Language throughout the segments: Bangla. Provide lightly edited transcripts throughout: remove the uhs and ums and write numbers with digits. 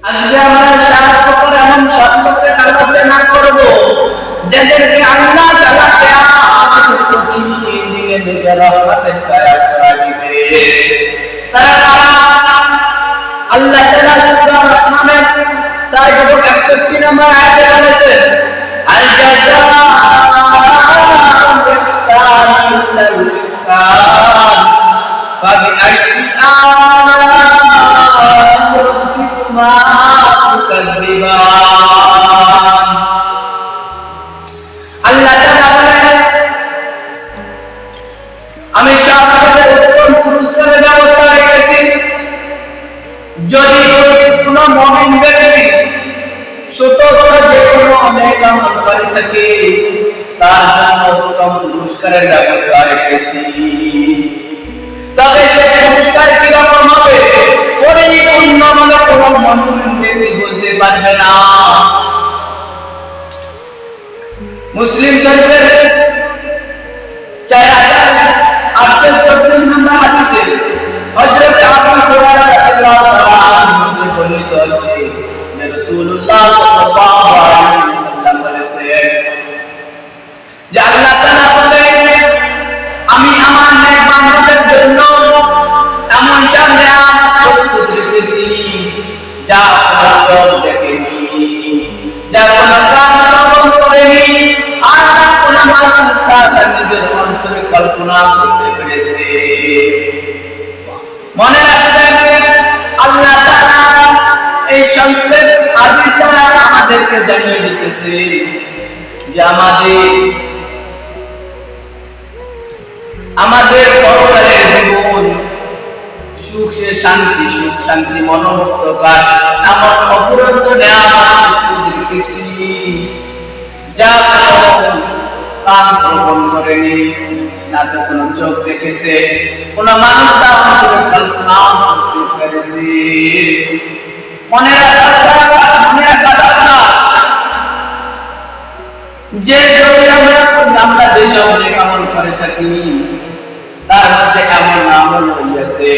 আজকে আমরা 7 প্রকার এমন সত্যকে আলোচনা করব যাদেরকে আল্লাহ তাআলা কিয়ামতের কঠিন দিনে নিজের রহমতের ছায়া দিবে। তারা কারা? আল্লাহ তাআলা সূরা রহমানের 61 নম্বর আয়াতে বলেছেন, আল জাযাউ বিল ইহসানি ইল্লাল ইহসান ফাবিআইয়ি আলা'i রাব্বিকুমা তুকাযযিবান। আল্লাহ তাআলা বলেন, আমি সবচেয়ে উত্তম পুরস্কারের ব্যবস্থা রেখেছি যদি কোনো মুমিন ব্যক্তি ছোট বড় যে কোনো নেক আমল করে থাকে তার জন্য উত্তম পুরস্কারের ব্যবস্থা রেখেছি। তবে সে পুরস্কার কিরকম হবে পরিপূর্ণ বলে কোনো মুমিন ব্যক্তি বলতে পারবে না। মুসলিম শরীফের 4834 নম্বর হাদিসে হযরত আবু হুরায়রা রাদিয়াল্লাহু তাআলা আনহু বর্ণিত আছে যে রাসূলুল্লাহ সাল্লাল্লাহু আলাইহি ওয়াসাল্লাম বলেছেন যে আল্লাহ তাআলা বলেন, আমি আমার নেক বান্দাদের জন্য এমন সব নিয়ামত প্রস্তুত রেখেছি যা চোখ দেখেনি, যা কোনো কান শ্রবণ করেনি, আর না কোনো মানুষ তার নিজের অন্তরে কল্পনা করতে পেরেছে। মনে রাখবেন আল্লাহ তাআলা এই সংক্ষেপ হাদিস দ্বারা আমাদেরকে জানিয়ে দিতেছে যে আমাদের পরকালের জীবন সুখ শান্তি মনোমুগ্ধকর এমন অপূর্ব নিয়ামত রেখেছি যা কান শ্রবণ করেনি, না তো কোনো চোখ দেখেছে, কোনো মানুষ তার অন্তরে কল্পনা করতে পেরেছে। মনে রাখা যে আমরা যেসব নেক আমল করে থাকি তার মধ্যে এমন আমল রয়েছে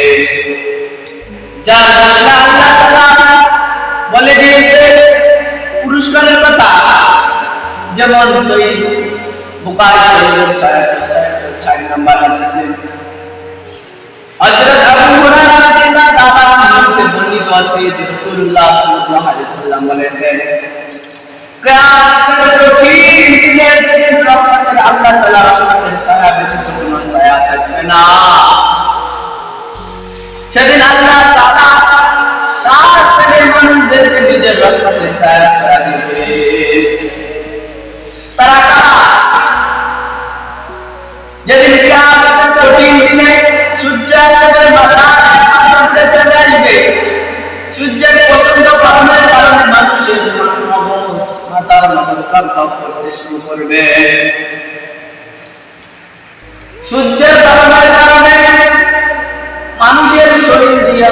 যার মশলা আল্লাহ তাআলা বলে দিয়েছে পুরস্কারের কথা। যেমন সহিহ বুখারী শরীফের 6 নম্বর হাদিসে হযরত আবু হুরায়রা রাদিয়াল্লাহু তাআলা আনহু বর্ণিত আছে যে রাসূলুল্লাহ সাল্লাল্লাহু আলাইহি ওয়াসাল্লাম বলেছেন, কিয়ামতের কঠিন দিনে যেদিন রহমতের আল্লাহ তাআলা রহমতের ছায়া ব্যতীত কোনো ছায়া থাকবে না, সেদিন আল্লাহ তাআলা সাত শ্রেণীর মানুষদেরকে নিজের রহমতের ছায়া দিবে। তারা কারা? যেদিন কিয়ামতের কঠিন দিনে সূর্য একেবারে মাথায় চলে আসবে, সূর্যের প্রচন্ড গরমের কারণে মানুষের মাথার নমস্কার করতে শুরু করবে। সূর্যের গরমের কারণে মানুষের শরীর দিয়া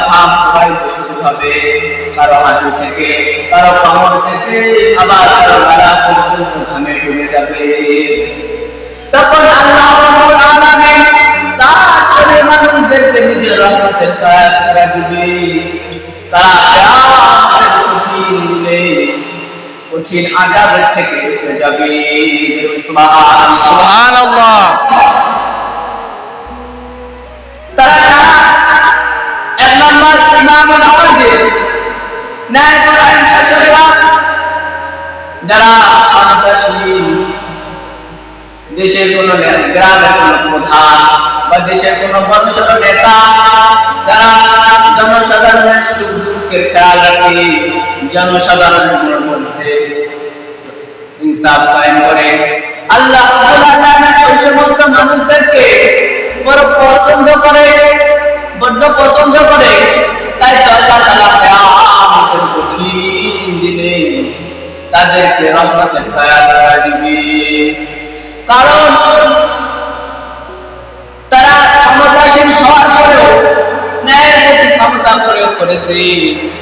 ঘাম প্রবাহিত শুরু হবে, কারো হাঁটু থেকে, কারো কোমর থেকে, আবার কারো গলা পর্যন্ত ঘামে ডুবে যাবে। তখন আল্লাহ রাব্বুল আলামিন সাত শ্রেণীর মানুষদেরকে নিজের রহমতের ছায়া দিবে। তারা কিয়ামতের কঠিন দিনে কঠিন আযাবের থেকে বেঁচে যাবে। সুবহানাল্লাহ। তারা এক নম্বর ইমামুল নামাজি, ন্যায়পরায়ণ শাসকরা, যারা ক্ষমতাশীল, দেশের কোন গ্রামের কোন প্রধান বা দেশের কোন বড়সড় নেতা, যারা জনসাধারণের সুখ দুঃখের খেয়াল রাখে, জনসাধারণের মধ্যে ইনসাফ কায়েম করে, আল্লাহ ওই সমস্ত মানুষদেরকে বড় পছন্দ করে। তাই তো আল্লাহ তাআলা কিয়ামতের কঠিন দিনে তাদেরকে রহমতের ছায়া দিবে। কারণ তারা ক্ষমতাসীন হওয়ার পরেও ন্যায়ের প্রতি ক্ষমতা প্রয়োগ করেছে,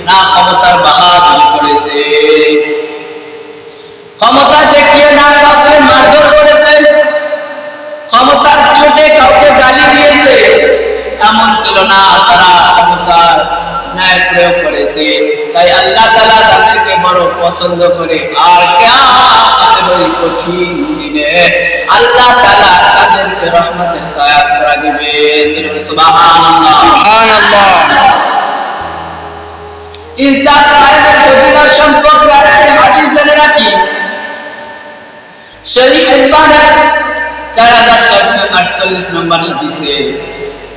না ক্ষমতার বাহাদুরি করেছে, ক্ষমতা দেখিয়ে না কাউকে মারধর করেছে, ক্ষমতার চোটে কাউকে গালি দিয়েছে, এমন ছিল না। তারা ক্ষমতার দুনিয়ায় প্রয়োগ করেছে, তাই আল্লাহ তাআলা তাদেরকে বড় পছন্দ করে। আর কিয়ামতের ওই কঠিন দিনে আল্লাহ তাআলা তাদেরকে রহমতের ছায়া করে দিবেন। সুবহানাল্লাহ, সুবহানাল্লাহ। ইনসান কায়েমের ফজিলত সম্পর্কে আরেকটি হাদিস জেনে রাখি। শরীফ ইবনের 4448 নম্বর হাদিসে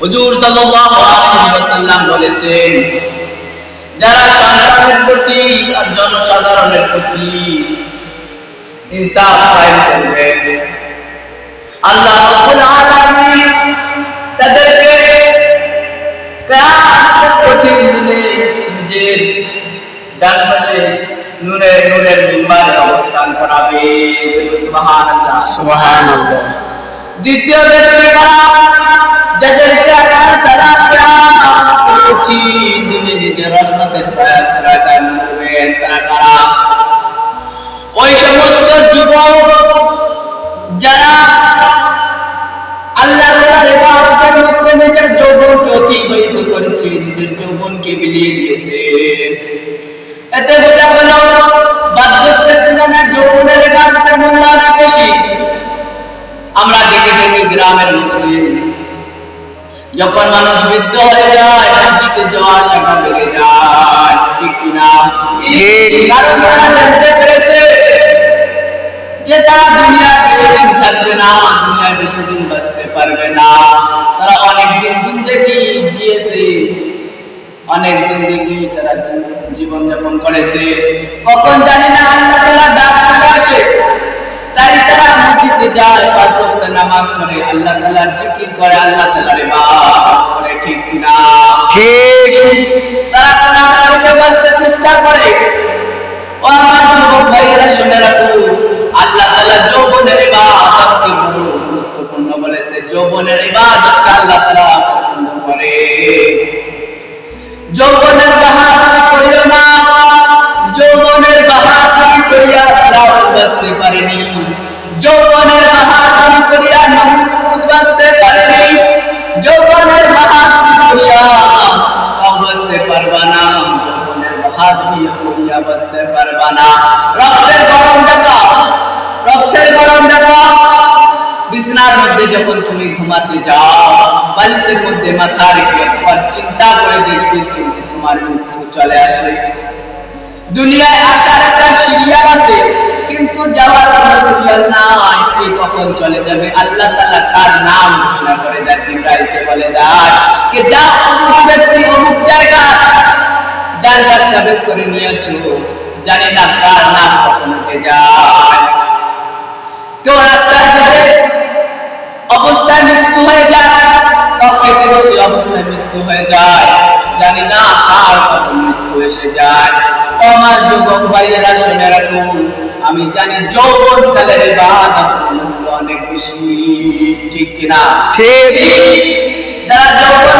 হুজুর সাল্লাল্লাহু আলাইহি ওয়াসাল্লাম বলেছেন, যারা সন্তানের প্রতি আর জনসাধারণের প্রতি ইনসাফ কায়েম করবে, আল্লাহ রাব্বুল আলামিন তাদেরকে কিয়ামতের কঠিন দিনে নিজের ডান পাশে নূরের মিম্বারে অবস্থান করাবে। সুবহানাল্লাহ, সুবহানাল্লাহ। দ্বিতীয় ব্যক্তি কারা? যাদেরকে আল্লাহ তাআলা কিয়ামতের কঠিন দিনে নিজের রহমতের ছায়া দান করবেন, তারা কারা? ওই সমস্ত যুবক যারা আল্লাহ তাআলার ইবাদতের মধ্যে নিজের যৌবনকে অতিবাহিত করেছে, নিজের যৌবনকে বিলিয়ে দিয়েছে। এতে বোঝা গেল বার্ধক্যের তুলনায় যৌবনের ইবাদতের মূল্য অনেক বেশি। আমরা দেখে দেখি গ্রামের মধ্যে যখন মানুষ বৃদ্ধ হয়ে যায়, মসজিদে যাওয়ার সংখ্যা বেড়ে যায়, ঠিক কিনা? কারণ তারা জানতে পেরেছে যে তারা দুনিয়ায় বেশি দিন থাকবে না, দুনিয়ায় বেশি দিন বাঁচতে পারবে না। তারা অনেক দিন জিন্দেগি জিয়েছে, অনেক জিন্দেগি তারা জীবন যাপন করেছে, কখন জানি না আল্লাহ তাআলা ডাক চলে আসে। তাই তারা মসজিদে যায়, পাঁচ ওয়াক্ত নামাজ পড়ে, আল্লাহ তাআলার জিকির করে, আল্লাহ তাআলার ইবাদত করে, ঠিক কিনা? ঠিক। তারা গুনাহ থেকে বাঁচতে চেষ্টা করে। ও আমার যুবক ভাইয়েরা শুনে রাখো, আল্লাহ তাআলা যৌবনের ইবাদতকে বড় গুরুত্বপূর্ণ বলেছে। যৌবনের ইবাদতকে আল্লাহ তাআলা পছন্দ করে। যৌবনের বাহাদুরি করিও না, যৌবনের বাহাদুরি করিয়া ফিরআউন বাঁচতে পারেনি, যৌবনের বাহাদুরি করিয়া নমরুদ বাঁচতে পারেনি, যৌবনের বাহাদুরি করিয়া তাও বাঁচতে পারবা না, যৌবনের বাহাদুরি করিয়া বাঁচতে পারবা না। রক্তের গরম দেখাও, রক্তের গরম দেখাও। বিছানার মধ্যে যখন তুমি ঘুমাতে যাও, বালিশের মধ্যে মাথা রেখে একবার চিন্তা করে দেখবে যদি তোমার মৃত্যু চলে আসে। দুনিয়ায় আসার একটা সিরিয়াল আছে, কিন্তু যাওয়ার কোনো সিরিয়াল নাই। কে কখন চলে যাবে আল্লাহ তাআলা কার নাম ঘোষণা করে দেয়, জিবরাইলকে বলে দেয় যে যা অমুক ব্যক্তি অমুক জায়গা জান্নাতটা বেশ করে নিয়েছো, জানি না কার নাম কখন উঠে যায়। কেউ রাস্তায় যেতে অবস্থায় মৃত্যু হয়ে যায়, খেতে বসে অবস্থায় মৃত্যু হয়ে যায়, জানি না কার কখন মৃত্যু এসে যায়। আমার যুবক ভাইয়েরা শুনে রাখুন, আমি জানি যৌবনকালের ইবাদতের মূল্য অনেক বেশি, ঠিক কিনা? ঠিক। যারা যৌবন